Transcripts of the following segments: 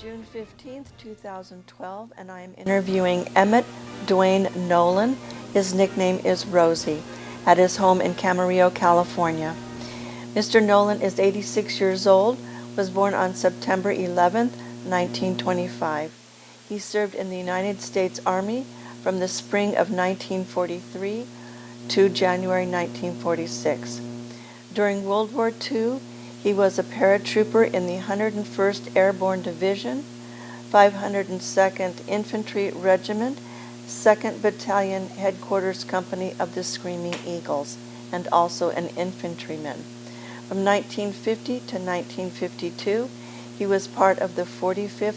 June 15th, 2012, and I am interviewing Emmet Dwayne Nolan. His nickname is Rosie, at his home in Camarillo, California. Mr. Nolan is 86 years old, was born on September 11th, 1925. He served in the United States Army from the spring of 1943 to January 1946. During World War II, he was a paratrooper in the 101st Airborne Division, 502nd Infantry Regiment, 2nd Battalion Headquarters Company of the Screaming Eagles, and also an infantryman. From 1950 to 1952, he was part of the 45th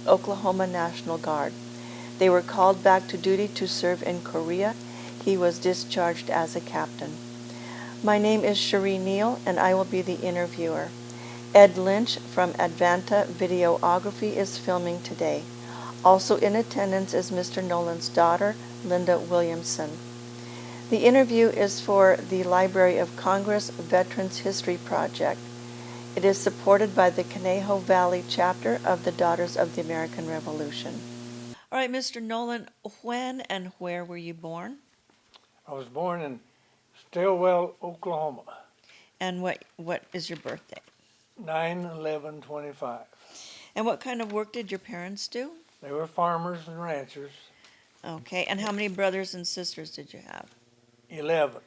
Oklahoma National Guard. They were called back to duty to serve in Korea. He was discharged as a captain. My name is Cherie Neal, and I will be the interviewer. Ed Lynch from Advanta Videography is filming today. Also in attendance is Mr. Nolan's daughter, Linda Williamson. The interview is for the Library of Congress Veterans History Project. It is supported by the Conejo Valley chapter of the Daughters of the American Revolution. All right, Mr. Nolan, when and where were you born? I was born in Stillwell, Oklahoma, And what is your birthday? 9/11/25. And what kind of work did your parents do? They were farmers and ranchers. Okay, and how many brothers and sisters did you have? 11.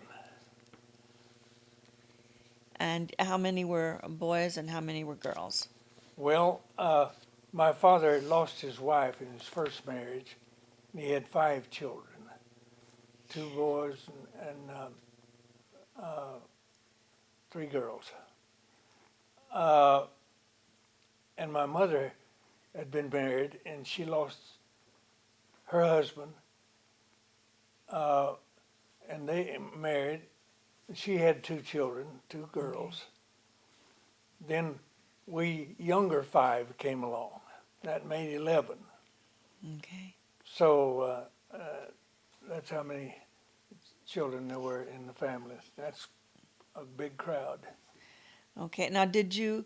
And how many were boys and how many were girls? Well, my father had lost his wife in his first marriage, and he had 5 children, 2 boys and 3 girls. And my mother had been married, and she lost her husband, and they married. She had 2 children, 2 girls. Okay. Then we younger 5 came along. That made 11. Okay. So that's how many children there were in the family. That's a big crowd. Okay, now did you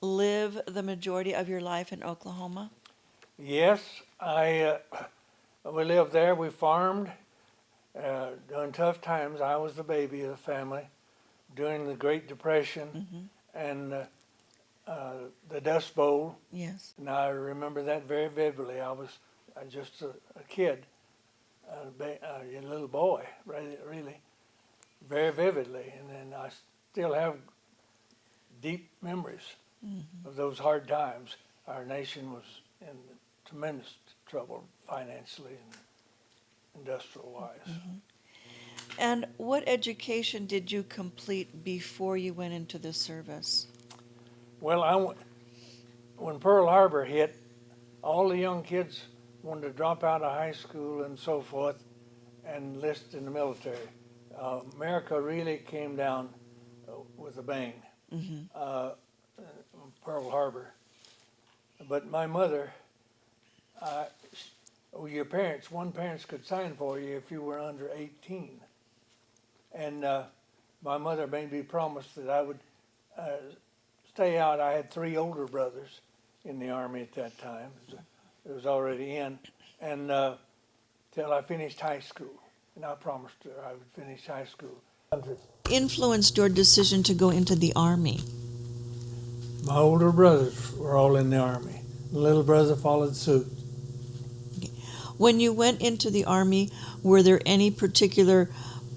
live the majority of your life in Oklahoma? Yes, we lived there. We farmed. During tough times, I was the baby of the family. During the Great Depression and the Dust Bowl. Yes. And I remember that very vividly. I was just a kid, a little boy, really, very vividly. And then I still have deep memories of those hard times. Our nation was in tremendous trouble financially and industrial-wise. And what education did you complete before you went into the service? Well, when Pearl Harbor hit, all the young kids wanted to drop out of high school and so forth and enlist in the military. America really came down with a bang. Pearl Harbor. But my mother, your parents, one parent could sign for you if you were under 18. And my mother made me promise that I would stay out. I had 3 older brothers in the Army at that time. It was already in. And till I finished high school. And I promised her I would finish high school. Influenced your decision to go into the Army? My older brothers were all in the Army. The little brother followed suit. When you went into the Army, were there any particular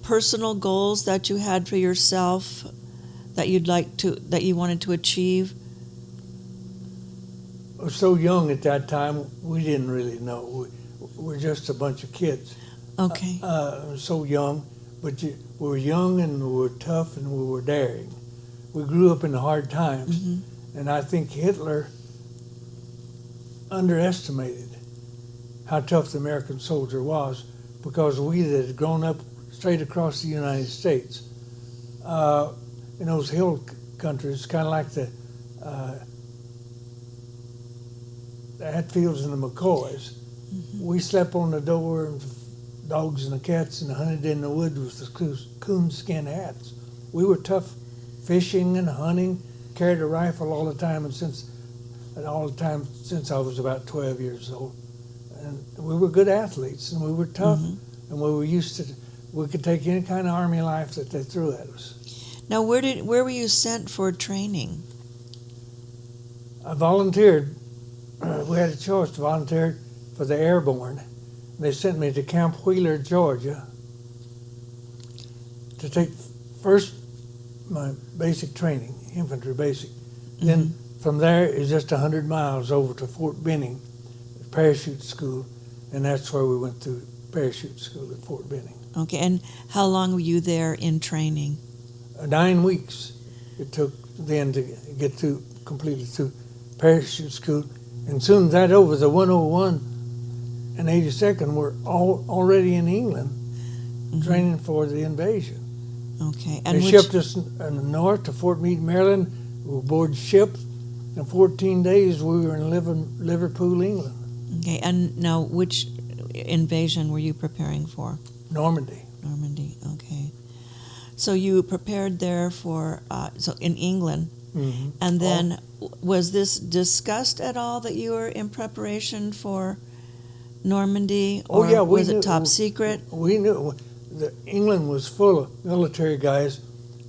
personal goals that you had for yourself that you wanted to achieve? I was so young at that time, we didn't really know. We were just a bunch of kids. Okay. So young, but we were young and we were tough and we were daring. We grew up in the hard times, and I think Hitler underestimated how tough the American soldier was, because we that had grown up straight across the United States, in those hill countries, kind of like the Hatfields and the McCoys, we slept on the door, and dogs and the cats, and hunted in the woods with the coonskin hats. We were tough fishing and hunting, carried a rifle all the time, and since and all the time since I was about 12 years old. And we were good athletes, and we were tough, and we were used to. We could take any kind of Army life that they threw at us. Now, where were you sent for training? I volunteered. We had a choice to volunteer for the airborne. They sent me to Camp Wheeler, Georgia, to take first my basic training, infantry basic. Then from there is just 100 miles over to Fort Benning, parachute school, and that's where we went through parachute school at Fort Benning. Okay, and how long were you there in training? 9 weeks it took then to get completely through parachute school, and soon that over, the 101 and 82nd were already in England training for the invasion. Okay, and They shipped us in the north to Fort Meade, Maryland. We were aboard ship. In 14 days, we were in Liverpool, England. Okay, and now which invasion were you preparing for? Normandy. Normandy, okay. So you prepared there for, so in England, and then was this discussed at all that you were in preparation for Normandy? Or was it top secret? We knew that England was full of military guys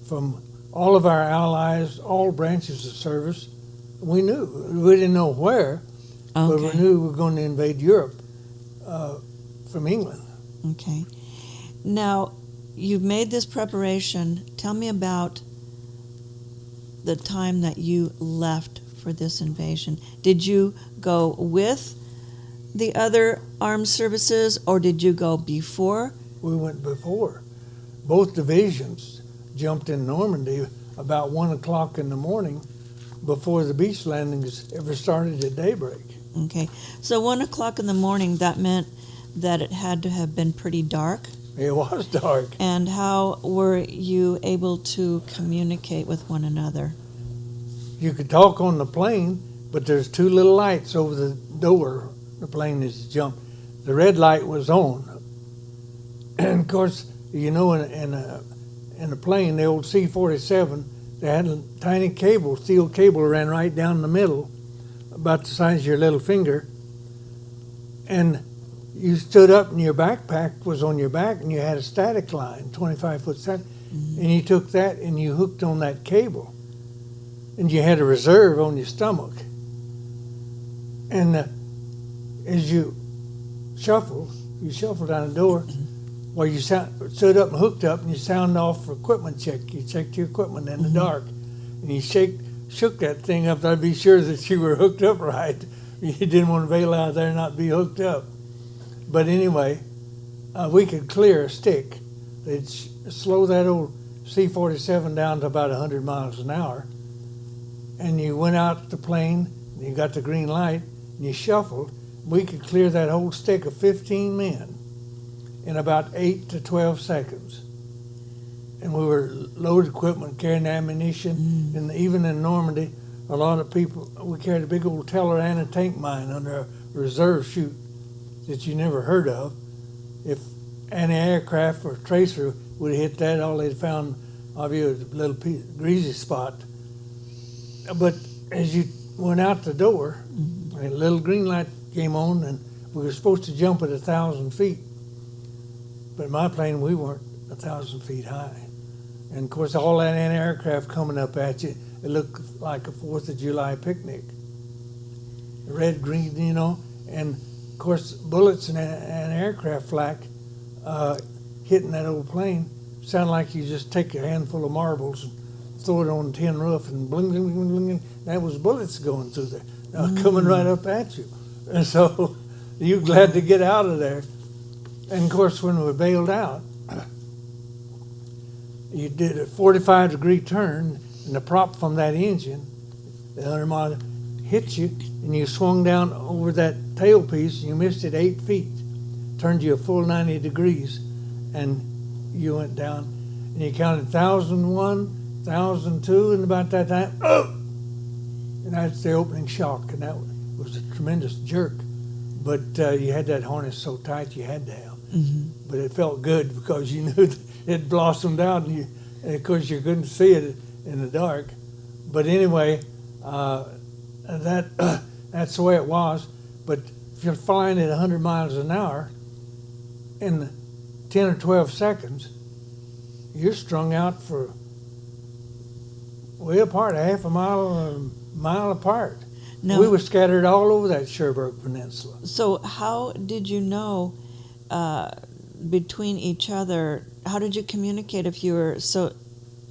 from all of our allies, all branches of service. We knew. We didn't know where, but we knew we were going to invade Europe from England. Okay. Now, you've made this preparation. Tell me about the time that you left for this invasion. Did you go with the other armed services, or did you go before? We went before. Both divisions jumped in Normandy about 1 o'clock in the morning before the beach landings ever started at daybreak. Okay. So 1 o'clock in the morning, that meant that it had to have been pretty dark? It was dark. And how were you able to communicate with one another? You could talk on the plane, but there's 2 little lights over the door. The plane is jumped. The red light was on. And of course, you know, in a plane, the old C-47, they had a tiny cable, steel cable ran right down the middle, about the size of your little finger. And you stood up and your backpack was on your back and you had a static line, 25-foot static, and you took that and you hooked on that cable. And you had a reserve on your stomach. And as you shuffled down the door, while you stood up and hooked up and you sound off for equipment check. You checked your equipment in the dark. And you shook that thing up to be sure that you were hooked up right. You didn't want to bail out of there and not be hooked up. But anyway, we could clear a stick. They'd slow that old C-47 down to about 100 miles an hour. And you went out the plane, and you got the green light, and you shuffled. We could clear that whole stick of 15 men in about 8 to 12 seconds. And we were loaded equipment, carrying ammunition, and even in Normandy, a lot of people, we carried a big old Teller and a tank mine under a reserve chute that you never heard of. If anti-aircraft or tracer would have hit that, all they'd found of you was a little greasy spot. But as you went out the door, a little green light came on, and we were supposed to jump at 1,000 feet. But in my plane, we weren't 1,000 feet high. And of course, all that anti-aircraft coming up at you, it looked like a 4th of July picnic. Red, green, you know, and of course, bullets and aircraft flak hitting that old plane sounded like you just take a handful of marbles and throw it on a tin roof and bling, bling, bling, bling, bling. That was bullets going through there, coming right up at you. And so you're glad to get out of there. And of course, when we bailed out, you did a 45-degree turn, and the prop from that engine, the 100 mile, hit you, and you swung down over that tailpiece, and you missed it 8 feet, turned you a full 90 degrees, and you went down, and you counted 1,001, 1,002, and about that time, and that's the opening shock, and that was a tremendous jerk. But you had that harness so tight you had to have. But it felt good because you knew that it blossomed out, and of course you couldn't see it in the dark. But anyway, that's the way it was. But if you're flying at 100 miles an hour in 10 or 12 seconds, you're strung out for way apart, half a mile or a mile apart. Now, We were scattered all over that Cherbourg Peninsula. so how did you know between each other? How did you communicate if you were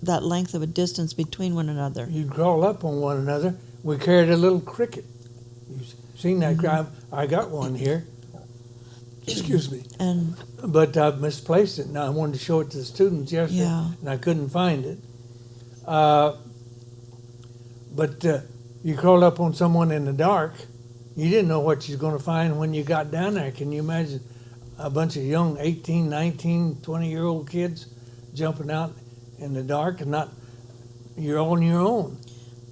that length of a distance between one another? You'd crawl up on one another. We carried a little cricket. You've seen that? I got one here. Excuse me. And But I misplaced it. Now I wanted to show it to the students yesterday, Yeah. and I couldn't find it. But you crawled up on someone in the dark. You didn't know what you was going to find when you got down there. Can you imagine a bunch of young 18, 19, 20-year-old kids jumping out in the dark and you're on your own,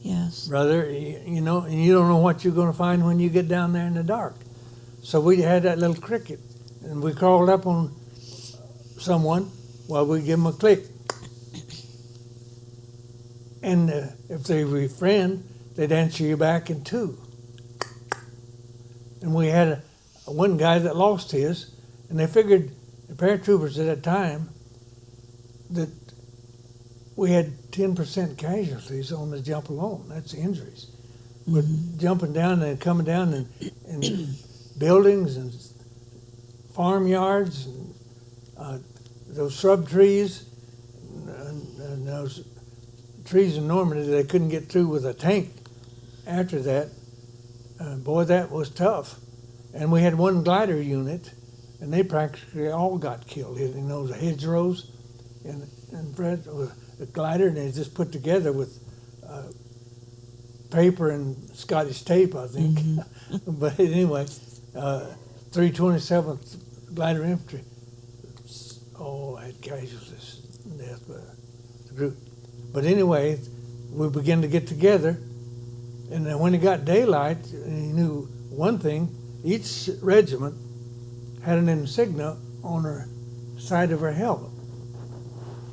yes, brother, you know, and you don't know what you're going to find when you get down there in the dark. So we had that little cricket, and we crawled up on someone while we give them a click. And if they were your friend, they'd answer you back in two. And we had one guy that lost his, and they figured, the paratroopers at that time, that we had 10% casualties on the jump alone. That's injuries. But jumping down and coming down in buildings and farmyards and those shrub trees and those trees in Normandy they couldn't get through with a tank after that. Boy, that was tough. And we had one glider unit, and they practically all got killed. You know, the hedgerows and Fred with a glider, and they just put together with paper and Scottish tape, I think. But anyway, 327th Glider Infantry, had casualties and death, but the group. But anyway, we began to get together, and then when it got daylight, and you knew one thing, each regiment had an insignia on her side of her helmet.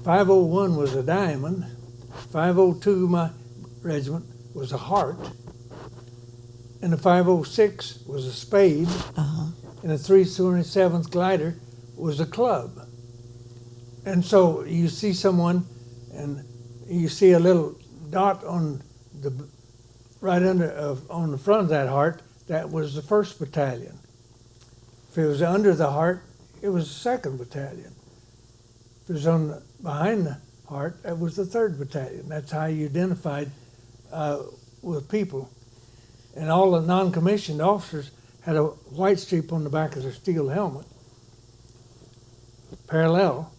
501 was a diamond, 502, my regiment, was a heart, and the 506 was a spade, and the 327th glider was a club. And so you see someone, and you see a little dot on the right under on the front of that heart. That was the 1st Battalion. If it was under the heart, it was the 2nd Battalion. If it was behind the heart, that was the 3rd Battalion. That's how you identified with people. And all the non-commissioned officers had a white streak on the back of their steel helmet, parallel,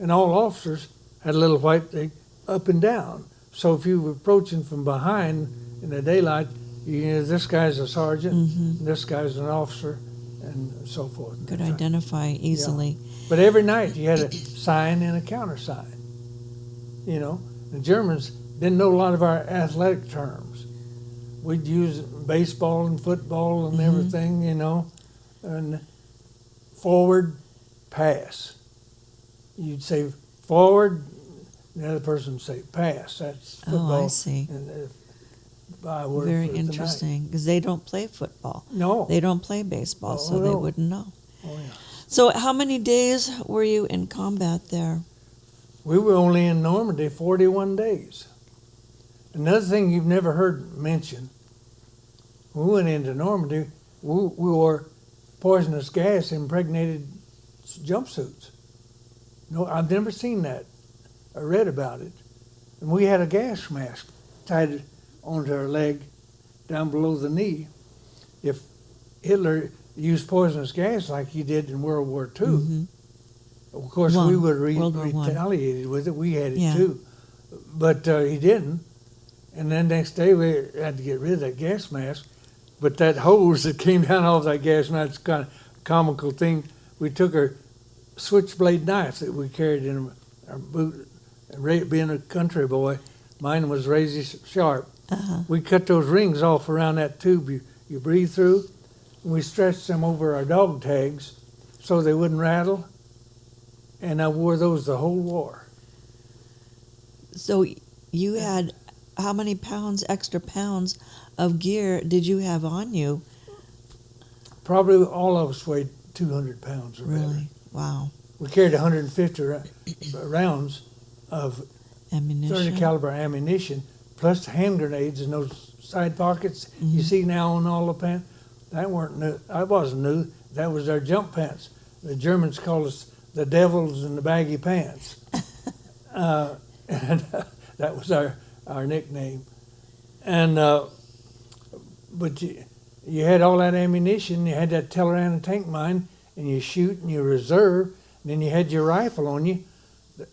and all officers had a little white thing up and down. So if you were approaching from behind in the daylight, you know, this guy's a sergeant, this guy's an officer, and so forth. Could identify easily. Yeah. But every night you had a sign and a countersign. You know, the Germans didn't know a lot of our athletic terms. We'd use baseball and football and everything, you know, and forward, pass. You'd say forward, the other person would say pass. That's football. Oh, I see. And, byword Very for interesting, because they don't play football. No. They don't play baseball, Oh, so they no. wouldn't know. Oh, yeah. So how many days were you in combat there? We were only in Normandy 41 days. Another thing you've never heard mentioned, when we went into Normandy, we wore poisonous gas impregnated jumpsuits. No, I've never seen that or read about it. And we had a gas mask tied onto our leg down below the knee. If Hitler used poisonous gas like he did in World War II, of course we would World War I. retaliated with it. We had it Yeah. too. But he didn't. And then next day we had to get rid of that gas mask. But that hose that came down off that gas mask, it's kind of a comical thing. We took our switchblade knife that we carried in our boot, and being a country boy, mine was razor sharp. We cut those rings off around that tube you breathe through, and we stretched them over our dog tags so they wouldn't rattle, and I wore those the whole war. So you had how many pounds, extra pounds of gear did you have on you? Probably all of us weighed 200 pounds or better. Really? Wow. We carried 150 rounds of Ammunition. 30 caliber ammunition, plus hand grenades in those side pockets you see now on all the pants. That weren't new. I wasn't new. That was our jump pants. The Germans called us the devils in the baggy pants. And that was our nickname. And but you had all that ammunition. You had that Teleran tank mine, and you shoot and you reserve. And then you had your rifle on you.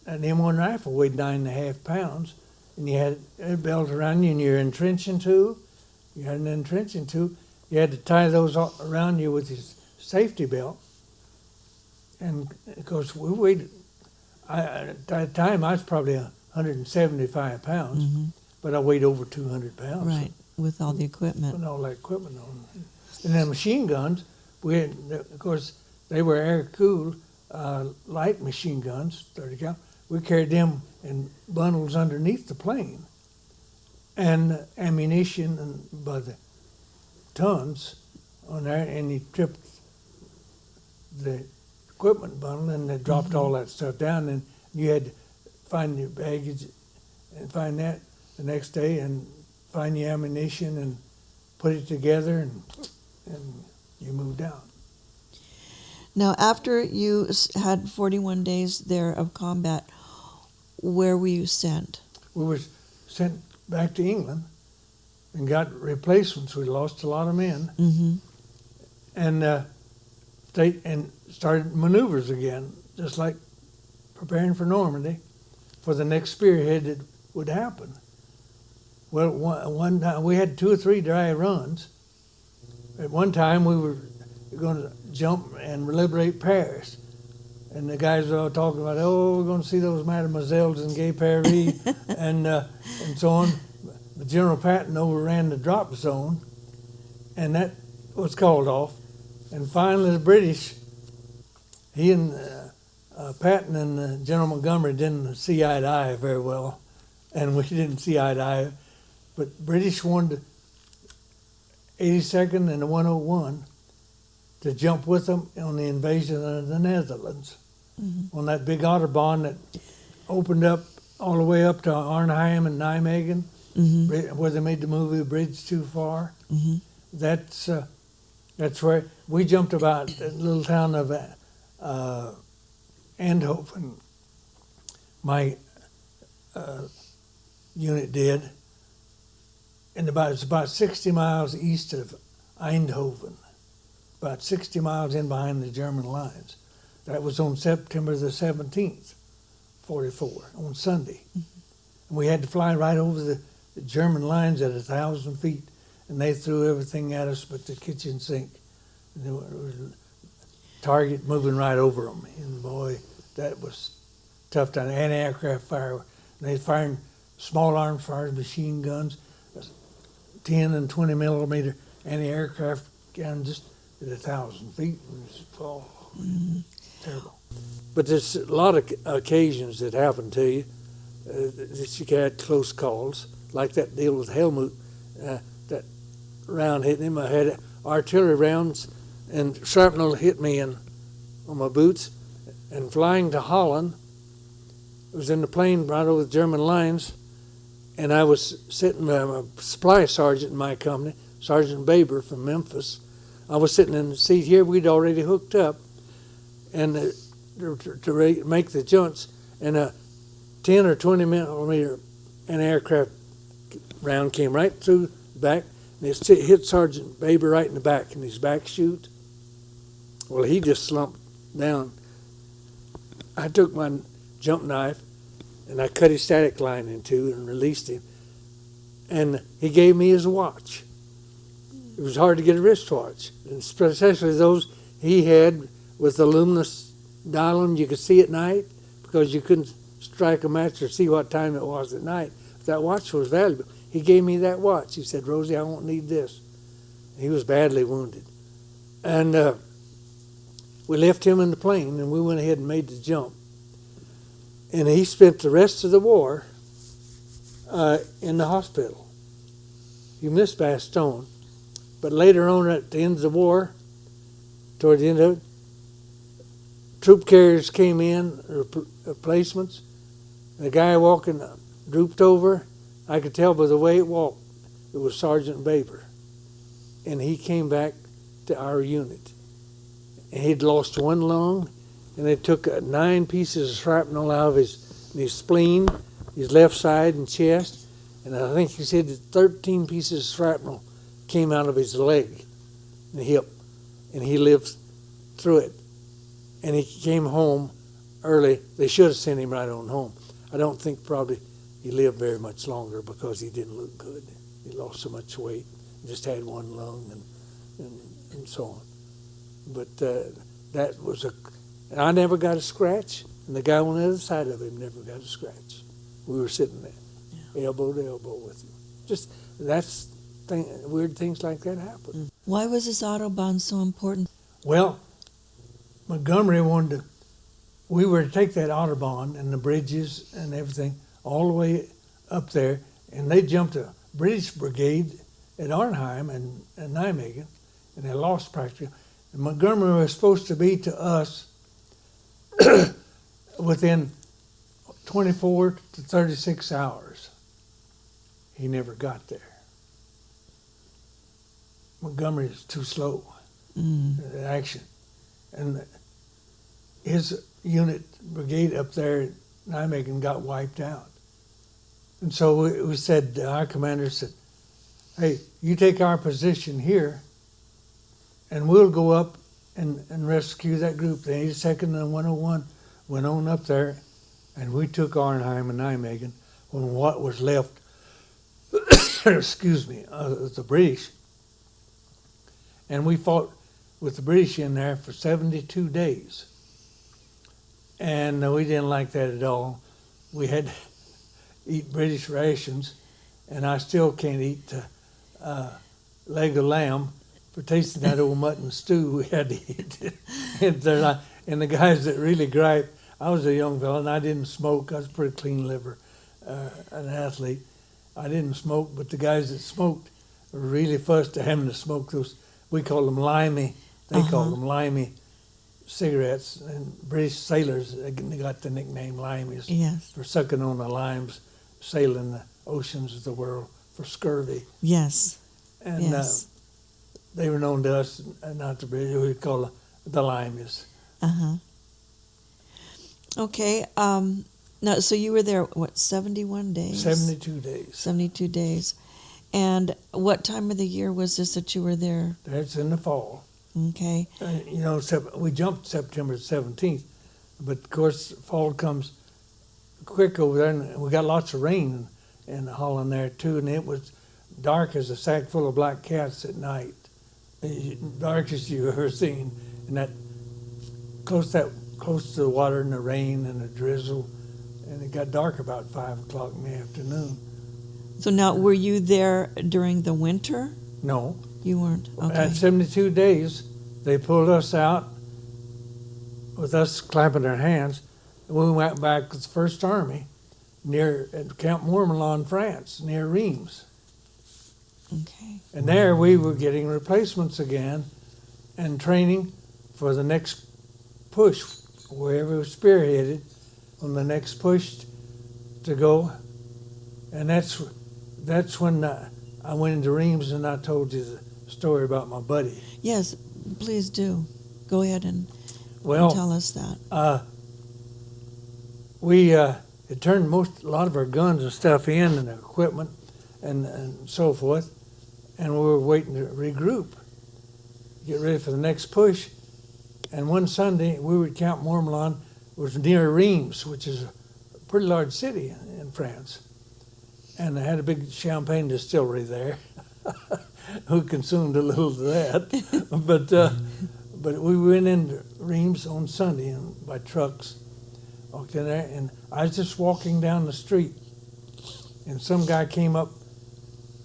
An M1 rifle weighed 9.5 pounds, and you had a belt around you, and your entrenching tool. You had an entrenching tool. You had to tie those around you with his safety belt. And of course, we weighed. At that time, I was probably 175 pounds, but I weighed over 200 pounds. Right, with all the equipment. With all that equipment on. And then machine guns, we had, of course, they were air-cooled, light machine guns, 30 cal. We carried them in bundles underneath the plane. And ammunition and by the tons on there, and you tripped the equipment bundle, and they dropped all that stuff down, and you had to find your baggage and find that the next day, and find your ammunition and put it together, and you moved out. Now, after you had 41 days there of combat, where were you sent? We were sent back to England and got replacements. We lost a lot of men, and started maneuvers again, just like preparing for Normandy, for the next spearhead that would happen. Well, one time we had 2 or 3 dry runs. At one time we were going to jump and liberate Paris, and the guys were all talking about, oh, we're going to see those mademoiselles in Gay Paris, and so on. But General Patton overran the drop zone, and that was called off. And finally, the British, he and Patton and General Montgomery didn't see eye to eye very well, and we didn't see eye to eye. But British wanted the 82nd and the 101 to jump with them on the invasion of the Netherlands, on that big Autobahn that opened up all the way up to Arnhem and Nijmegen, where they made the movie Bridge Too Far. That's where we jumped about the little town of Eindhoven. My unit did, and it's about 60 miles east of Eindhoven, about 60 miles in behind the German lines. That was on September the 17th, 44, on Sunday. And we had to fly right over the German lines at 1,000 feet, and they threw everything at us but the kitchen sink. And there was a target moving right over them. And boy, that was tough time. Anti-aircraft fire. And they firing small arms fires, machine guns, 10 and 20 millimeter anti-aircraft gun just at 1,000 feet. It was terrible. But there's a lot of occasions that happen to you that you had close calls, like that deal with Helmut. That round hit him. I had artillery rounds, and shrapnel hit me on my boots. And flying to Holland, I was in the plane right over the German lines, and I was sitting with a supply sergeant in my company, Sergeant Baber from Memphis. I was sitting in the seat here. We'd already hooked up, and to make the jumps, and a 10 or 20 millimeter anti-aircraft round came right through the back, and it hit Sergeant Baber right in the back, in his back chute. Well, he just slumped down. I took my jump knife, and I cut his static line in two and released him. And he gave me his watch. It was hard to get a wristwatch, especially those he had with the luminous dial on. You could see at night because you couldn't strike a match or see what time it was at night. But that watch was valuable. He gave me that watch. He said, "Rosie, I won't need this." He was badly wounded. And we left him in the plane, and we went ahead and made the jump. And he spent the rest of the war in the hospital. He missed Bastogne. But later on, at the end of the war, toward the end of it, troop carriers came in, replacements. The guy walking drooped over. I could tell by the way it walked. It was Sergeant Baber. And he came back to our unit. And he'd lost one lung, and they took 9 pieces of shrapnel out of his spleen, his left side and chest. And I think he said that 13 pieces of shrapnel came out of his leg and hip. And he lived through it. And he came home early. They should have sent him right on home. I don't think probably he lived very much longer because he didn't look good. He lost so much weight. He just had one lung and so on. But that was and I never got a scratch, and the guy on the other side of him never got a scratch. We were sitting there, elbow to elbow with him. Just weird things like that happen. Why was this Autobahn so important? Well, Montgomery we were to take that Autobahn and the bridges and everything all the way up there, and they jumped a British brigade at Arnhem and Nijmegen, and they lost practically. And Montgomery was supposed to be to us within 24 to 36 hours. He never got there. Montgomery is too slow in action. And his unit, brigade up there at Nijmegen got wiped out. And so we said, our commander said, hey, you take our position here, and we'll go up and rescue that group. The 82nd and 101 went on up there, and we took Arnhem and Nijmegen when what was left, excuse me, the British. And we fought with the British in there for 72 days. And we didn't like that at all. We had to eat British rations, and I still can't eat leg of lamb for tasting that old mutton stew we had to eat. And the guys that really griped, I was a young fellow and I didn't smoke. I was a pretty clean liver, an athlete. I didn't smoke, but the guys that smoked were really fussed at having to smoke those, we call them limey, they call them limey cigarettes, and British sailors, they got the nickname limeys for sucking on the limes, sailing the oceans of the world for scurvy. Yes. And they were known to us, not the British, we call the limeys. Okay. Now, so you were there, 71 days? 72 days. 72 days. And what time of the year was this that you were there? That's in the fall. Okay. We jumped September 17th, but of course fall comes quick over there, and we got lots of rain in Holland there too, and it was dark as a sack full of black cats at night, darkest you've ever seen, and that close to the water and the rain and the drizzle, and it got dark about 5 o'clock in the afternoon. So now, were you there during the winter? No. You weren't? Okay. At 72 days, they pulled us out with us clapping our hands, and we went back to the First Army at Camp Mourmelon, France, near Reims. Okay. And there we were getting replacements again and training for the next push, wherever it was spearheaded, on the next push to go. And that's when I went into Reims and I told you the story about my buddy. Yes, please do. Go ahead and tell us that. We had turned a lot of our guns and stuff in and equipment and so forth, and we were waiting to regroup, get ready for the next push. And one Sunday, we were at Camp Mourmelon, was near Reims, which is a pretty large city in France. And they had a big champagne distillery there. We consumed a little of that. But we went into Reims on Sunday by trucks. Walked in there, and I was just walking down the street, and some guy came up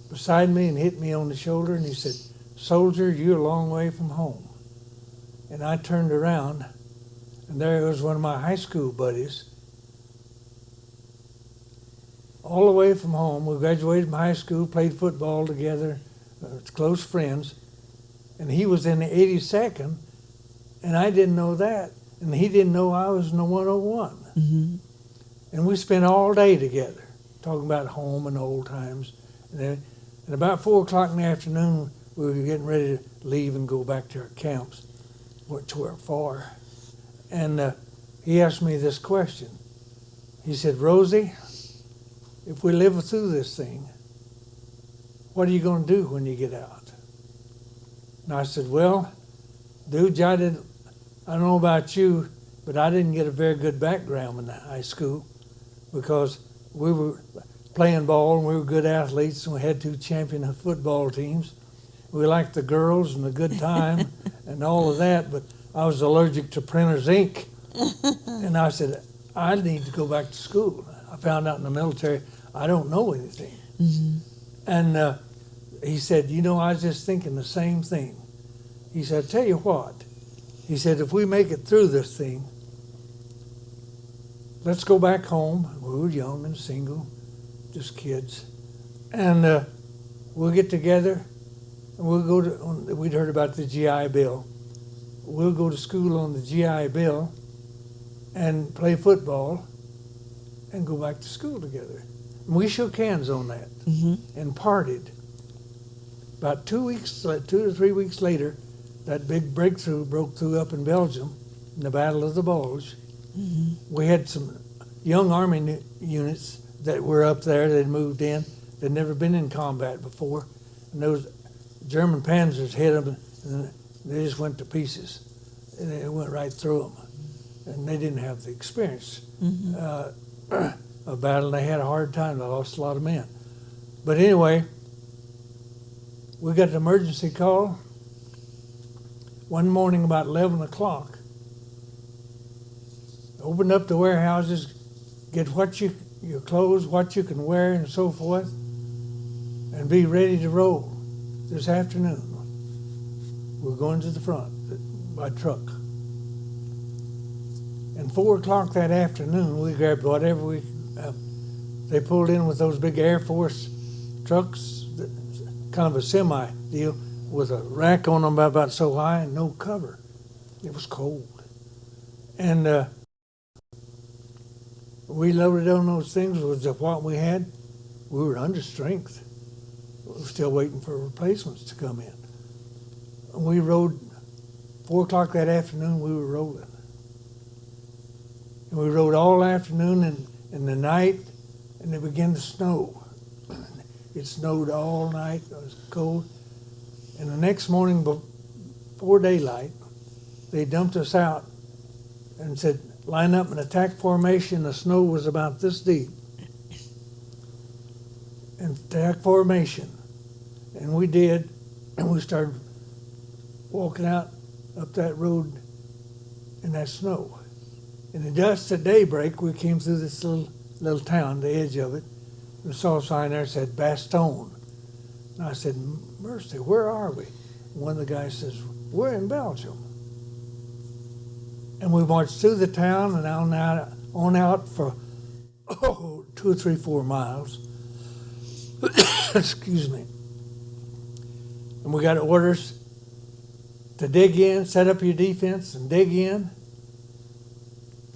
beside me and hit me on the shoulder, and he said, "Soldier, you're a long way from home." And I turned around, and there was one of my high school buddies. all the way from home. We graduated from high school, played football together, close friends. And he was in the 82nd, and I didn't know that. And he didn't know I was in the 101. Mm-hmm. And we spent all day together, talking about home and old times. And about 4 o'clock in the afternoon, we were getting ready to leave and go back to our camps, which were far. And he asked me this question. He said, Rosie, if we live through this thing, what are you going to do when you get out? And I said, well, dude, I don't know about you, but I didn't get a very good background in high school because we were playing ball and we were good athletes and we had 2 champion football teams. We liked the girls and the good time and all of that, but I was allergic to printer's ink. And I said, I need to go back to school. I found out in the military, I don't know anything. Mm-hmm. And he said, you know, I was just thinking the same thing. He said, tell you what. He said, if we make it through this thing, let's go back home. We were young and single, just kids. And we'll get together and we'll go to, we'd heard about the GI Bill. We'll go to school on the GI Bill and play football and go back to school together. And we shook hands on that and partied. About 2 to 3 weeks later, that big breakthrough broke through up in Belgium in the Battle of the Bulge. Mm-hmm. We had some young Army units that were up there that had moved in. They'd never been in combat before. And those German panzers hit them and they just went to pieces. And it went right through them. And they didn't have the experience of battle. They had a hard time. They lost a lot of men. But anyway, we got an emergency call one morning about 11 o'clock. Opened up the warehouses, get your clothes, what you can wear and so forth, and be ready to roll this afternoon. We're going to the front by truck. And 4 o'clock that afternoon, we grabbed whatever they pulled in with those big Air Force trucks, kind of a semi deal, with a rack on them about so high and no cover. It was cold. And we loaded on those things with what we had. We were under strength. We were still waiting for replacements to come in. And we rode, 4 o'clock that afternoon, we were rolling. And we rode all afternoon and in the night, and it began to snow. It snowed all night. It was cold. And the next morning before daylight, they dumped us out and said, line up in attack formation. The snow was about this deep. And attack formation. And we did, and we started walking out up that road in that snow. And just at daybreak, we came through this little town, the edge of it. We saw a sign there that said Bastogne. And I said, mercy, where are we? And one of the guys says, we're in Belgium. And we marched through the town and on out for 2 or 3, 4 miles. Excuse me. And we got orders to dig in, set up your defense and dig in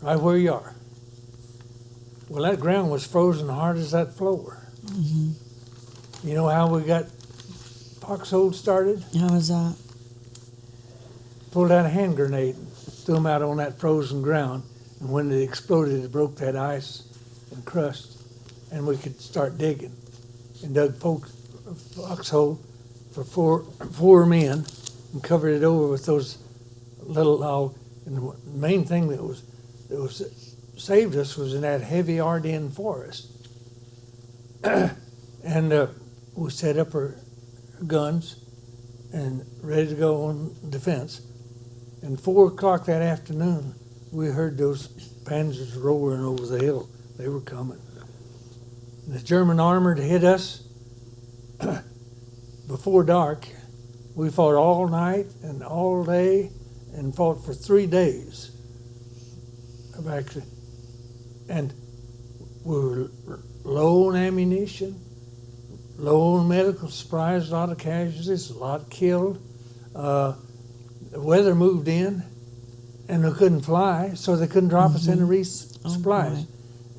right where you are. Well, that ground was frozen hard as that floor. Mm-hmm. You know how we got foxholes started? How was that? Pulled out a hand grenade, threw them out on that frozen ground, and when it exploded, it broke that ice and crust, and we could start digging. And dug foxhole for four men and covered it over with those little log. And the main thing that was saved us was in that heavy Ardennes forest. And we set up our guns and ready to go on defense. And 4 o'clock that afternoon, we heard those panzers roaring over the hill. They were coming. And the German armor hit us before dark. We fought all night and all day and fought for 3 days. And we were low on ammunition, low on medical supplies, a lot of casualties, a lot killed. The weather moved in, and they couldn't fly, so they couldn't drop us any supplies. boy.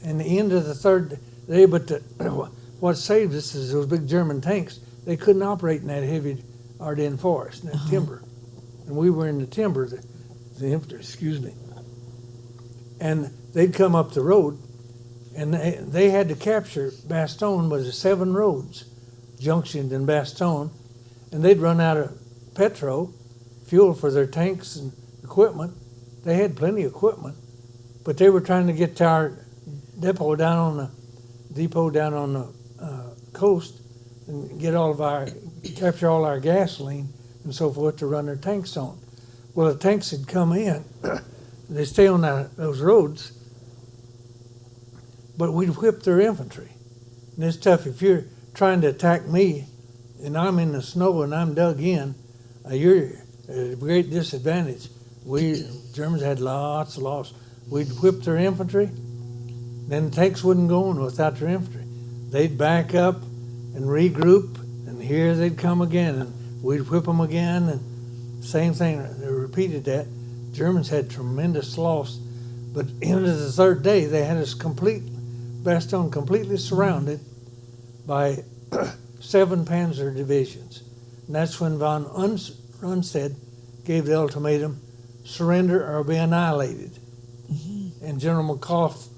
And the end of the third day, but what saved us is those big German tanks. They couldn't operate in that heavy Ardennes forest, in that timber. And we were in the timber, the infantry, excuse me. And they'd come up the road, and they had to capture Bastogne, was 7 roads, junctioned in Bastogne, and they'd run out of petrol, fuel for their tanks and equipment. They had plenty of equipment, but they were trying to get to our depot down on the coast and get capture all our gasoline and so forth to run their tanks on. Well, the tanks had come in. They stay on those roads, but we'd whip their infantry. And it's tough. If you're trying to attack me and I'm in the snow and I'm dug in, you're at a great disadvantage. Germans had lots of loss. We'd whip their infantry, then the tanks wouldn't go on without their infantry. They'd back up and regroup, and here they'd come again, and we'd whip them again, and same thing. They repeated that. Germans had tremendous loss, but into the third day, they had us Bastogne completely surrounded by 7 Panzer divisions. And that's when von Rundstedt gave the ultimatum, surrender or be annihilated. And General McAuliffe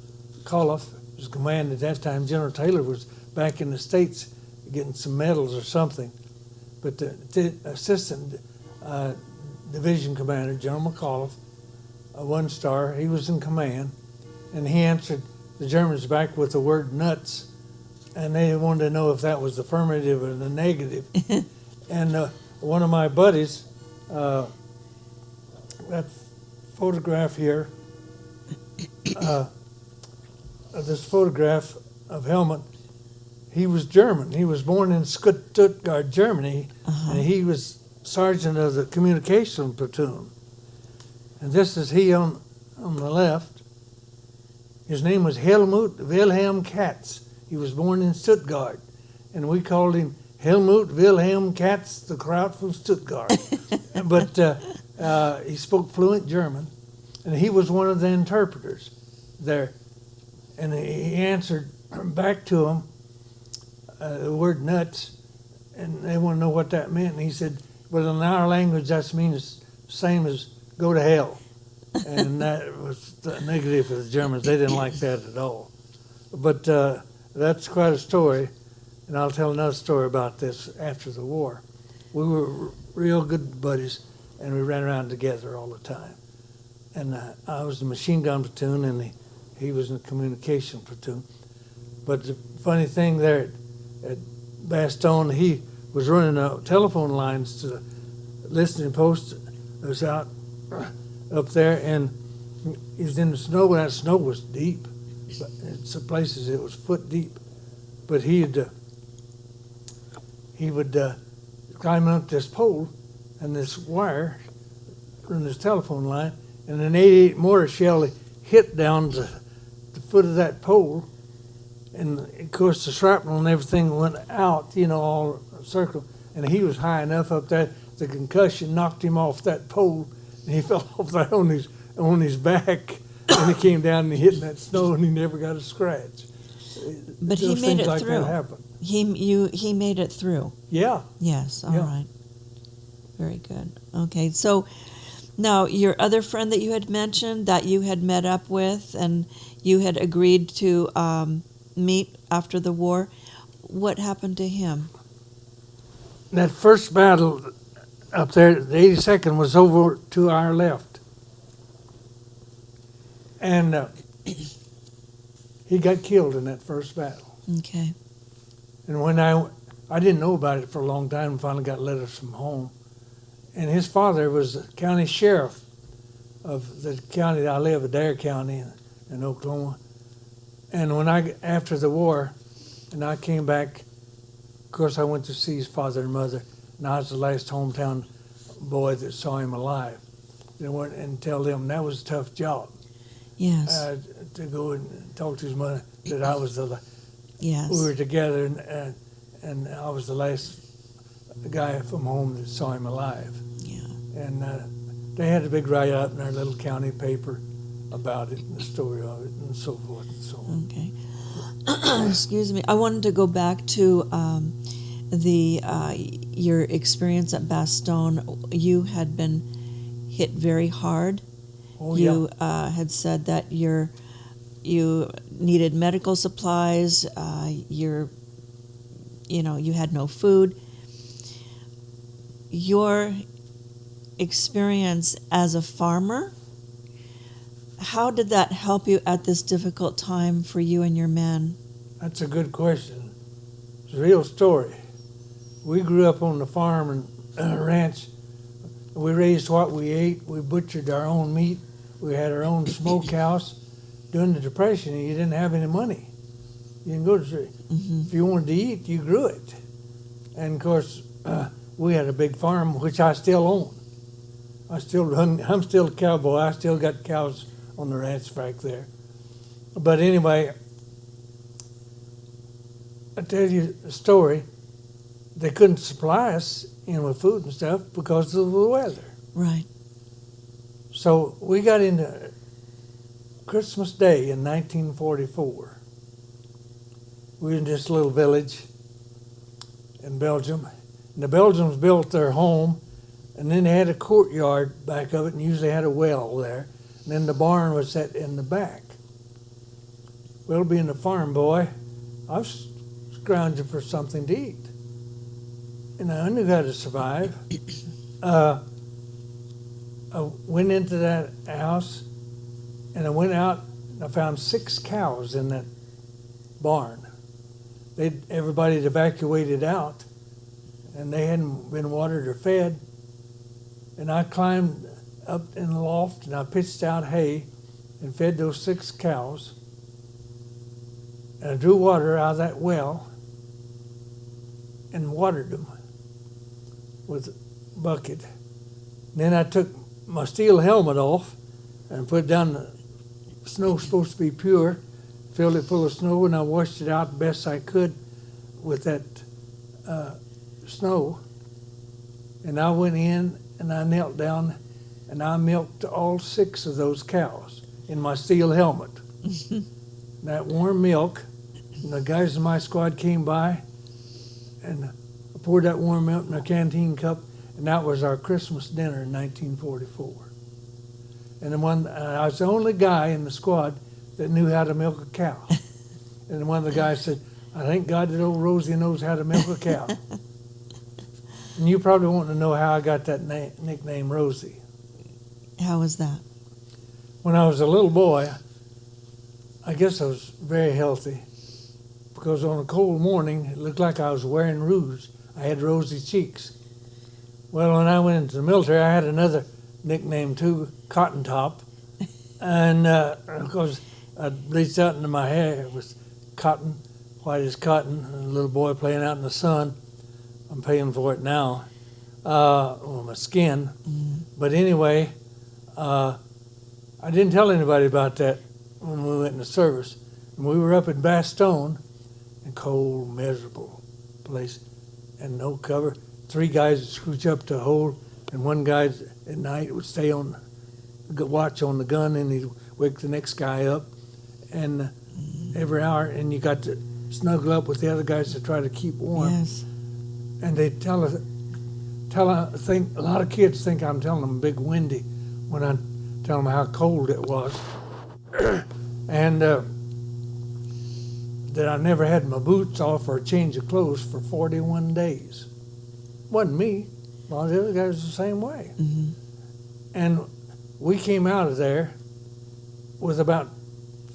was commanding at that time. General Taylor was back in the States getting some medals or something. But the assistant division commander, General McAuliffe, a 1-star, he was in command, and he answered the Germans back with the word nuts, and they wanted to know if that was the affirmative or the negative. And one of my buddies, that photograph here, this photograph of Helmut, he was German. He was born in Stuttgart, Germany, and he was sergeant of the communication platoon. And this is he on the left. His name was Helmut Wilhelm Katz. He was born in Stuttgart, and we called him Helmut Wilhelm Katz, the Kraut from Stuttgart. But he spoke fluent German, and he was one of the interpreters there. And he answered back to him the word nuts, and they want to know what that meant. And he said, well, in our language, that means the same as go to hell. And that was the negative for the Germans. They didn't like that at all. But that's quite a story, and I'll tell another story about this after the war. We were real good buddies, and we ran around together all the time. And I was the machine gun platoon, and he was in the communication platoon. But the funny thing there at Bastogne, he was running telephone lines to the listening post that was out up there, and he was in the snow. That snow was deep. But in some places it was foot deep. But he would climb up this pole and this wire from this telephone line, and an 88 mortar shell hit down to the foot of that pole, and of course the shrapnel and everything went out, all circle, and he was high enough up there, the concussion knocked him off that pole, and he fell off there on his back, and he came down and he hit in that snow, and he never got a scratch. But he Those made things it like through. that happen. He made it through. Yeah. Yes, all Yeah. right. Very good. Okay, so now your other friend that you had mentioned that you had met up with and you had agreed to meet after the war, what happened to him? That first battle up there, the 82nd was over to our left. And he got killed in that first battle. Okay. And when I didn't know about it for a long time, and finally got letters from home. And his father was the county sheriff of the county that I live, Adair County in Oklahoma. And when after the war, and I came back, of course I went to see his father and mother, and I was the last hometown boy that saw him alive. And tell them that was a tough job. Yes. to go and talk to his mother that I was Yes. we were together, and I was the last guy from home that saw him alive. Yeah. And they had a big write-up in our little county paper about it and the story of it and so forth and so on. Okay. Excuse me. I wanted to go back to your experience at Bastogne. You had been hit very hard. Oh, You yeah. had said that you needed medical supplies. You had no food. Your experience as a farmer, how did that help you at this difficult time for you and your men? That's a good question. It's a real story. We grew up on the farm and ranch. We raised what we ate. We butchered our own meat. We had our own smokehouse. During the Depression, you didn't have any money. You didn't go to the If you wanted to eat, you grew it. And of course, we had a big farm, which I still own. I'm still a cowboy. I still got cows on the ranch back there. But anyway, I tell you a story. They couldn't supply us, with food and stuff because of the weather. Right. So we got into Christmas Day in 1944. We were in this little village in Belgium. And the Belgians built their home, and then they had a courtyard back of it, and usually had a well there. And then the barn was set in the back. Well, being a farm boy, I was scrounging for something to eat. And I knew how to survive. I went into that house, and I went out, and I found 6 cows in that barn. Everybody had evacuated out, and they hadn't been watered or fed. And I climbed up in the loft, and I pitched out hay and fed those 6 cows. And I drew water out of that well and watered them with a bucket. Then I took my steel helmet off and put down the snow supposed to be pure, filled it full of snow, and I washed it out the best I could with that snow. And I went in and I knelt down and I milked all 6 of those cows in my steel helmet. That warm milk, and the guys in my squad came by, and I poured that warm milk in a canteen cup, and that was our Christmas dinner in 1944. And I was the only guy in the squad that knew how to milk a cow. And one of the guys said, "I thank God that old Rosie knows how to milk a cow." And you probably want to know how I got that nickname Rosie. How was that? When I was a little boy, I guess I was very healthy, because on a cold morning, it looked like I was wearing rouge. I had rosy cheeks. Well, when I went into the military, I had another nickname too, Cotton Top. And of course, I bleached out into my hair. It was cotton, white as cotton, and a little boy playing out in the sun. I'm paying for it now, on my skin. But anyway, I didn't tell anybody about that when we went in the service. And we were up in Bastogne, a cold, miserable place, and no cover. 3 guys would scooch up to a hole, and one guy at night would stay on, watch on the gun, and he'd wake the next guy up. And every hour, and you got to snuggle up with the other guys to try to keep warm. Yes. And they think a lot of kids think I'm telling them big windy when I tell them how cold it was, and that I never had my boots off or a change of clothes for 41 days. Wasn't me. A lot of the other guys was the same way. Mm-hmm. And we came out of there with about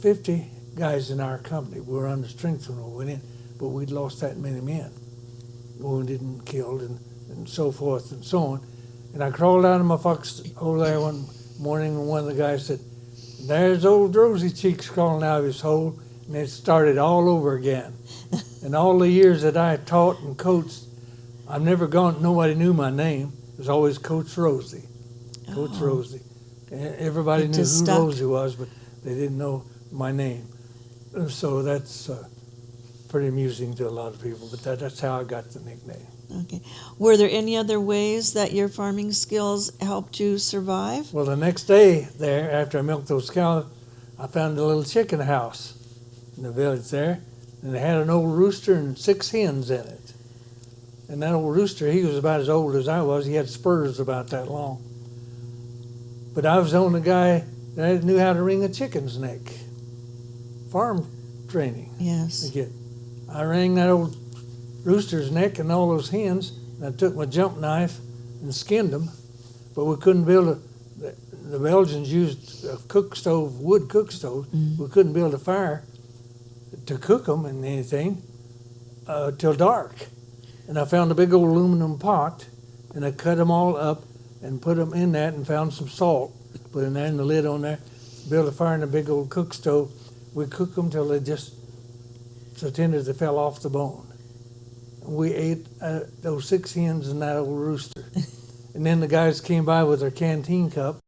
50 guys in our company. We were on the strength when we went in, but we'd lost that many men, wounded and killed and so forth and so on. And I crawled out of my foxhole there one morning, and one of the guys said, "There's old Rosy Cheeks crawling out of his hole," and it started all over again. And all the years that I taught and coached, I've never gone, nobody knew my name. It was always Coach Rosie. Coach Rosie. Everybody It knew just who stuck. Rosie was, but they didn't know my name. So that's pretty amusing to a lot of people, but that's how I got the nickname. Okay. Were there any other ways that your farming skills helped you survive? Well, the next day there, after I milked those cows, I found a little chicken house in the village there, and it had an old rooster and 6 hens in it. And that old rooster, he was about as old as I was. He had spurs about that long. But I was the only guy that knew how to wring a chicken's neck. Farm training. Yes. Again, I wrung that old rooster's neck and all those hens, and I took my jump knife and skinned them. But we couldn't build the Belgians used a cook stove, wood cook stove. We couldn't build a fire to cook them and anything till dark. And I found a big old aluminum pot, and I cut them all up and put them in that and found some salt, put in there and the lid on there, built a fire in a big old cook stove. We cooked them till they just so tender they fell off the bone. We ate those 6 hens and that old rooster. And then the guys came by with their canteen cup,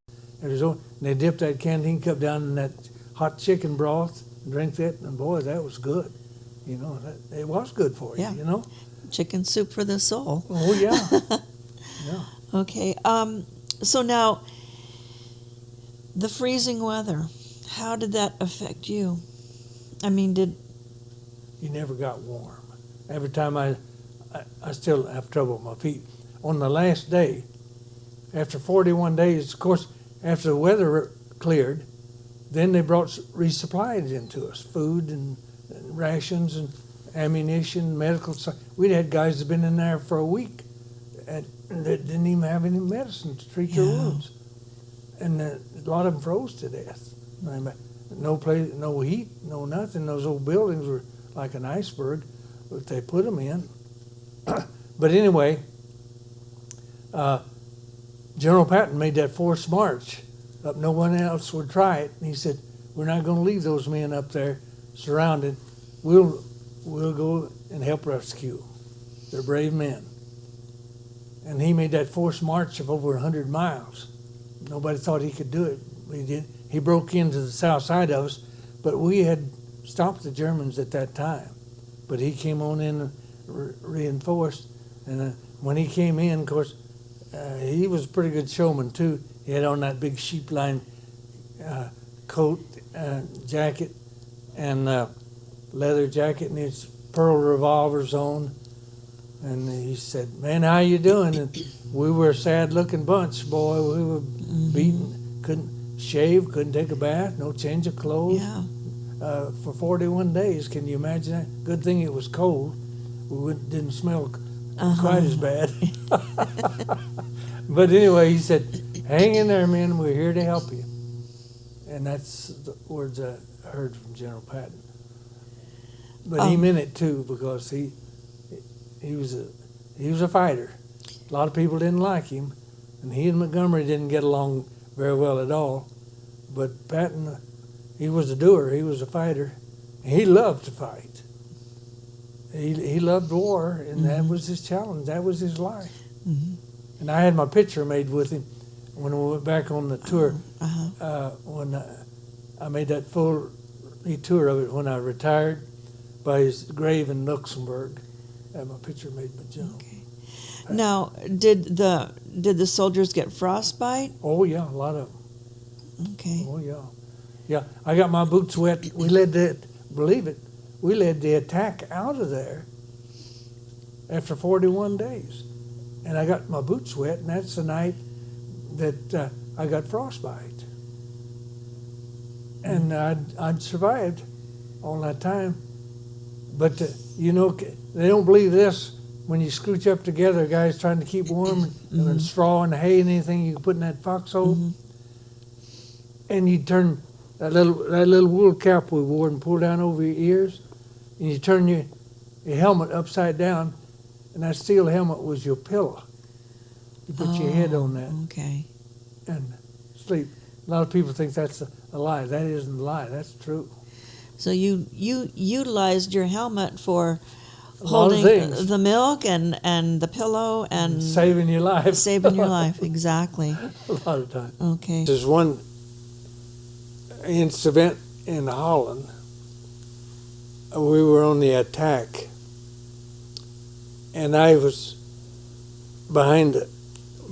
and they dipped that canteen cup down in that hot chicken broth and drank that, and boy, that was good. You know, it was good for you, Yeah. you know? Chicken soup for the soul. Oh, yeah. Yeah. Okay. So now, the freezing weather, how did that affect you? I mean, You never got warm. Every time I still have trouble with my feet. On the last day, after 41 days, of course, after the weather cleared, then they brought resupplies into us, food and rations and ammunition, medical stuff. We'd had guys that had been in there for a week and that didn't even have any medicine to treat their wounds. And a lot of them froze to death. No place, no heat, no nothing. Those old buildings were like an iceberg that they put them in. But anyway, General Patton made that forced march up. No one else would try it. And he said, we're not going to leave those men up there surrounded. We'll go and help rescue. They're brave men. And he made that forced march of over 100 miles. Nobody thought he could do it. He did. He broke into the south side of us, but we had stopped the Germans at that time. But he came on in and reinforced. And when he came in, of course, he was a pretty good showman too. He had on that big sheepline coat, jacket, and leather jacket, and his pearl revolvers on. And he said, "Man, how you doing?" And we were a sad-looking bunch, boy. We were beaten, couldn't shave, couldn't take a bath, no change of clothes. yeah. For 41 days, can you imagine that? Good thing it was cold. We didn't smell quite as bad. But anyway, he said, "Hang in there, men. We're here to help you." And that's the words I heard from General Patton. But he meant it too, because he was a fighter. A lot of people didn't like him, and he and Montgomery didn't get along very well at all. But Patton, he was a doer. He was a fighter. He loved to fight. He loved war, and that was his challenge. That was his life. And I had my picture made with him when we went back on the tour. When I made that full tour of it when I retired, by his grave in Luxembourg. I had my picture made by General. Okay. Now, did the soldiers get frostbite? Oh yeah, a lot of them. Okay. Oh yeah, yeah. I got my boots wet. We led the attack out of there after 41 days, and I got my boots wet, and that's the night that I got frostbite, and I'd survived all that time. But they don't believe this. When you scooch up together, guys trying to keep warm, and straw and hay and anything you can put in that foxhole, and you turn that little wool cap we wore and pull down over your ears, and you turn your helmet upside down, and that steel helmet was your pillow. You put your head on that Okay. and sleep. A lot of people think that's a lie. That isn't a lie. That's true. So you utilized your helmet for A lot of holding things. the milk and the pillow and Saving your life. saving your life. Exactly. A lot of times. Okay. There's one incident in Holland. We were on the attack, and I was behind a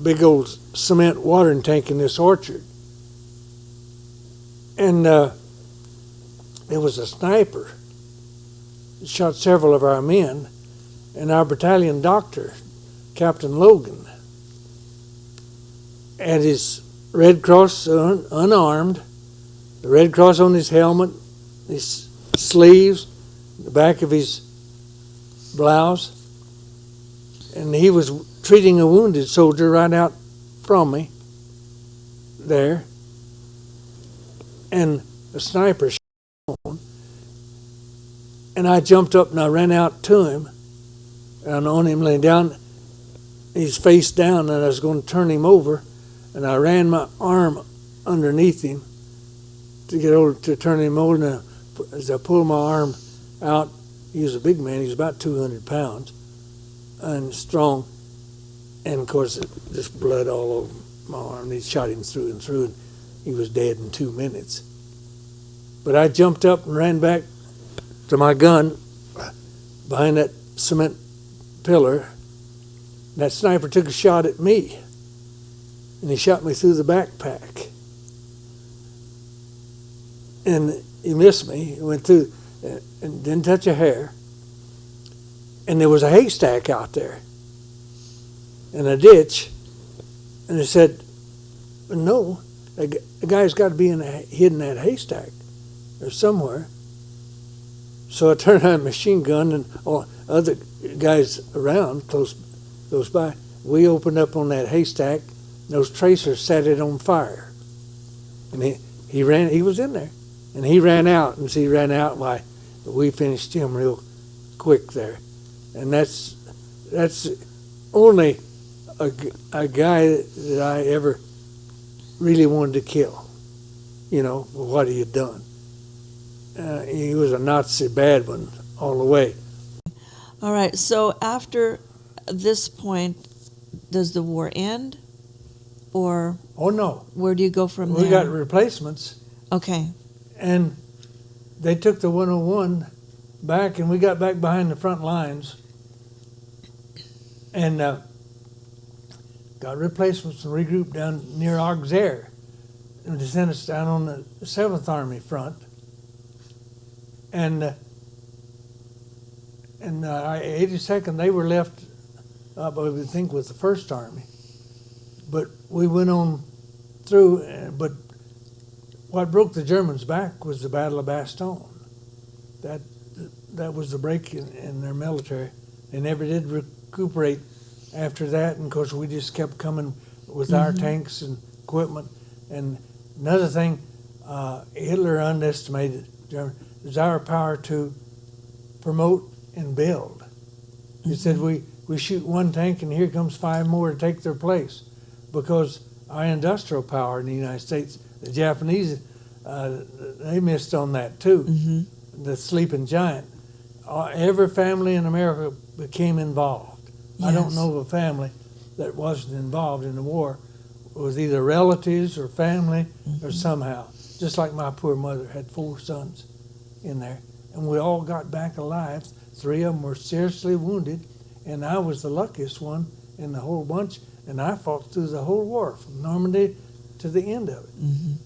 big old cement watering tank in this orchard. And there was a sniper that shot several of our men, and our battalion doctor, Captain Logan, had his Red Cross unarmed, the Red Cross on his helmet, his sleeves, the back of his blouse, and he was treating a wounded soldier right out from me there, and a sniper shot on, and I jumped up and I ran out to him, and on him laying down, he's face down, and I was going to turn him over, and I ran my arm underneath him to get over to turn him over, and as I pulled my arm out, he was a big man, he was about 200 pounds and strong, and of course just blood all over my arm. They shot him through and through, and he was dead in 2 minutes. But I jumped up and ran back to my gun behind that cement pillar. That sniper took a shot at me, and he shot me through the backpack. And he missed me. He went through and didn't touch a hair. And there was a haystack out there in a ditch. And they said, no, a guy's got to be hidden in that haystack or somewhere. So I turned on a machine gun, and all other guys around close by, we opened up on that haystack. Those tracers set it on fire. And he was in there. And he ran out, and he ran out, why, we finished him real quick there. And that's only a guy that I ever really wanted to kill, for what he had done. He was a Nazi bad one all the way. All right, so after this point, does the war end? Or Oh, no. where do you go from there? We got replacements, Okay. and they took the 101 back, and we got back behind the front lines, and got replacements and regrouped down near Auxerre, and they sent us down on the 7th Army front. And our 82nd, they were left up, I would think, with the 1st Army. But we went on through, but what broke the Germans back was the Battle of Bastogne. That was the break in their military. They never did recuperate after that, and of course we just kept coming with our tanks and equipment. And another thing, Hitler underestimated Germany. Is our power to promote and build. He said we shoot one tank and here comes 5 more to take their place, because our industrial power in the United States, the Japanese, they missed on that too. The sleeping giant. Every family in America became involved. Yes. I don't know of a family that wasn't involved in the war. It was either relatives or family or somehow. Just like my poor mother had 4 sons in there, and we all got back alive. 3 of them were seriously wounded, and I was the luckiest one in the whole bunch, and I fought through the whole war from Normandy to the end of it.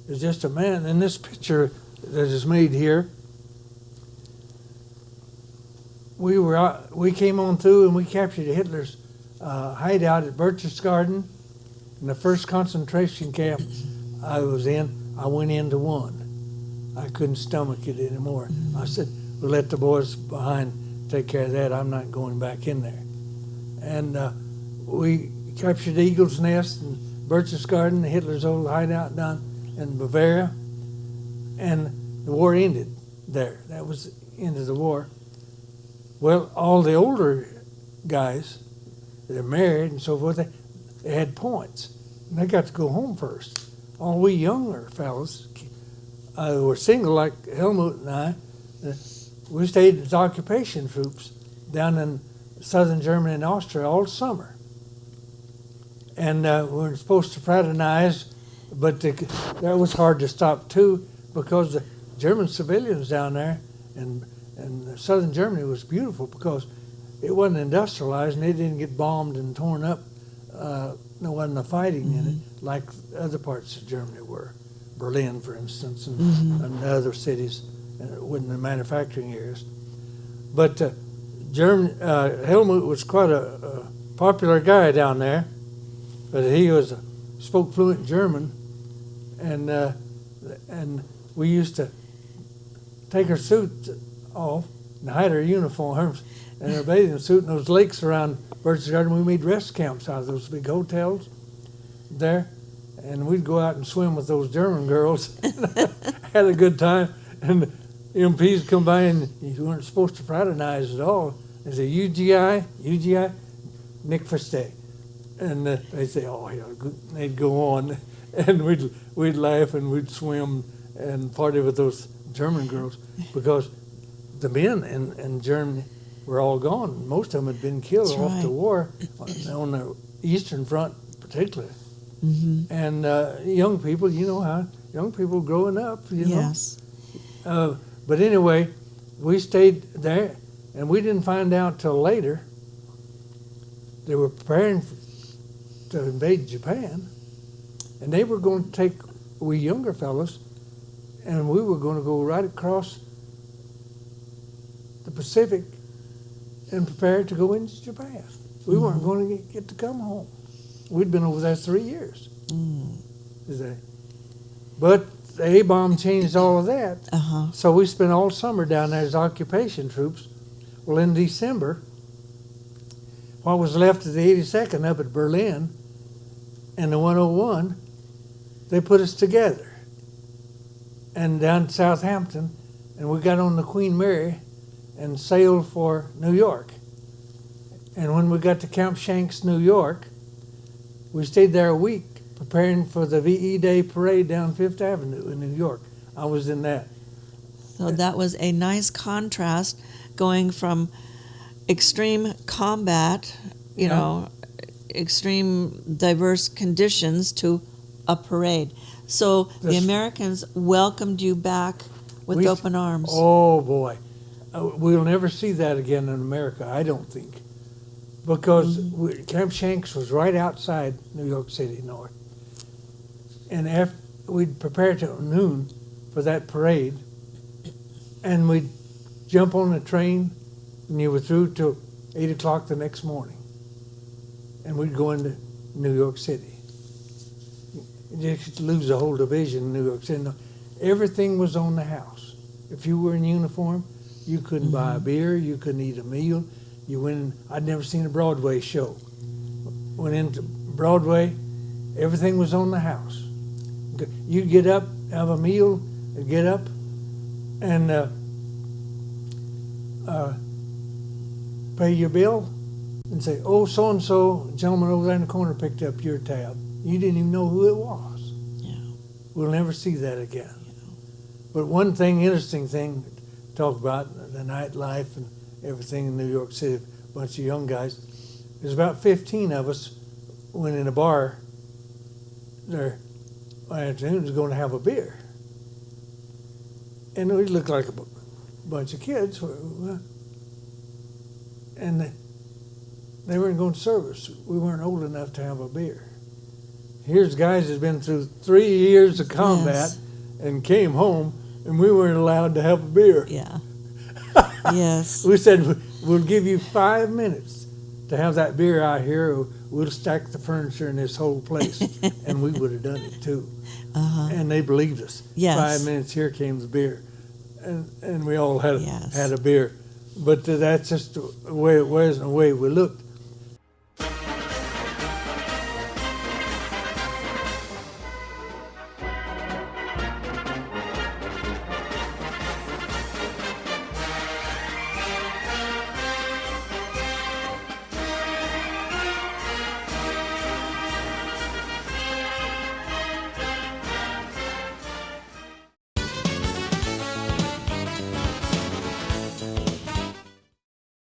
There's just a man in this picture that is made here. We came on through and we captured Hitler's hideout at Berchtesgaden, and the first concentration camp I was in, I went into one. I couldn't stomach it anymore. I said, we'll let the boys behind take care of that. I'm not going back in there. And we captured Eagle's Nest and Berchtesgaden, Hitler's old hideout down in Bavaria, and the war ended there. That was the end of the war. Well, all the older guys that are married and so forth, they had points, and they got to go home first. All we younger fellows were single, like Helmut and I. We stayed as occupation troops down in southern Germany and Austria all summer. And we were supposed to fraternize, but that was hard to stop too, because German civilians down there, and southern Germany was beautiful because it wasn't industrialized and they didn't get bombed and torn up. There wasn't a fighting in it like other parts of Germany were. Berlin, for instance, and other cities within the manufacturing areas. But Helmut was quite a popular guy down there, but he spoke fluent German, and we used to take our suits off and hide our uniforms and our bathing suit in those lakes around Berchtesgaden. We made rest camps out of those big hotels there, and we'd go out and swim with those German girls. Had a good time, and MPs come by, and you weren't supposed to fraternize at all. They say, UGI, Nick Versteh. And they'd say, oh, yeah, they'd go on, and we'd laugh and we'd swim and party with those German girls because the men in Germany were all gone. Most of them had been killed That's off right. the war on the Eastern Front particularly. And young people, you know how young people growing up, Yes. know. But anyway, we stayed there, and we didn't find out till later. They were preparing to invade Japan, and they were going to take we younger fellows, and we were going to go right across the Pacific and prepare to go into Japan. We weren't going to get to come home. We'd been over there 3 years. But the A-bomb changed all of that. So we spent all summer down there as occupation troops. Well, in December, what was left of the 82nd up at Berlin and the 101, they put us together and down to Southampton, and we got on the Queen Mary and sailed for New York. And when we got to Camp Shanks, New York, we stayed there a week preparing for the VE Day parade down Fifth Avenue in New York. I was in that. So that was a nice contrast going from extreme combat, you know, extreme diverse conditions to a parade. So the Americans welcomed you back with open arms. Oh, boy. We'll never see that again in America, I don't think. Because Camp Shanks was right outside New York City North. And after we'd prepare till noon for that parade, and we'd jump on the train, and you were through till 8 o'clock the next morning. And we'd go into New York City. You just lose the whole division in New York City. No, everything was on the house. If you were in uniform, you couldn't buy a beer, you couldn't eat a meal. You went in, I'd never seen a Broadway show. Went into Broadway, everything was on the house. You'd get up, have a meal, get up, and pay your bill, and say, oh, so-and-so, gentleman over there in the corner picked up your tab. You didn't even know who it was. Yeah. We'll never see that again. But one thing, interesting thing to talk about, the nightlife and everything in New York City, a bunch of young guys. There's about 15 of us went in a bar there one afternoon was going to have a beer. And we looked like a bunch of kids. And they weren't going to serve us. We weren't old enough to have a beer. Here's guys that's been through 3 years of combat and came home, and we weren't allowed to have a beer. Yeah. Yes. We said, we'll give you 5 minutes to have that beer out here, or we'll stack the furniture in this whole place. And we would have done it too. And they believed us. Yes. 5 minutes, here came the beer. And we all had Yes. had a beer. But that's just the way it was and the way we looked.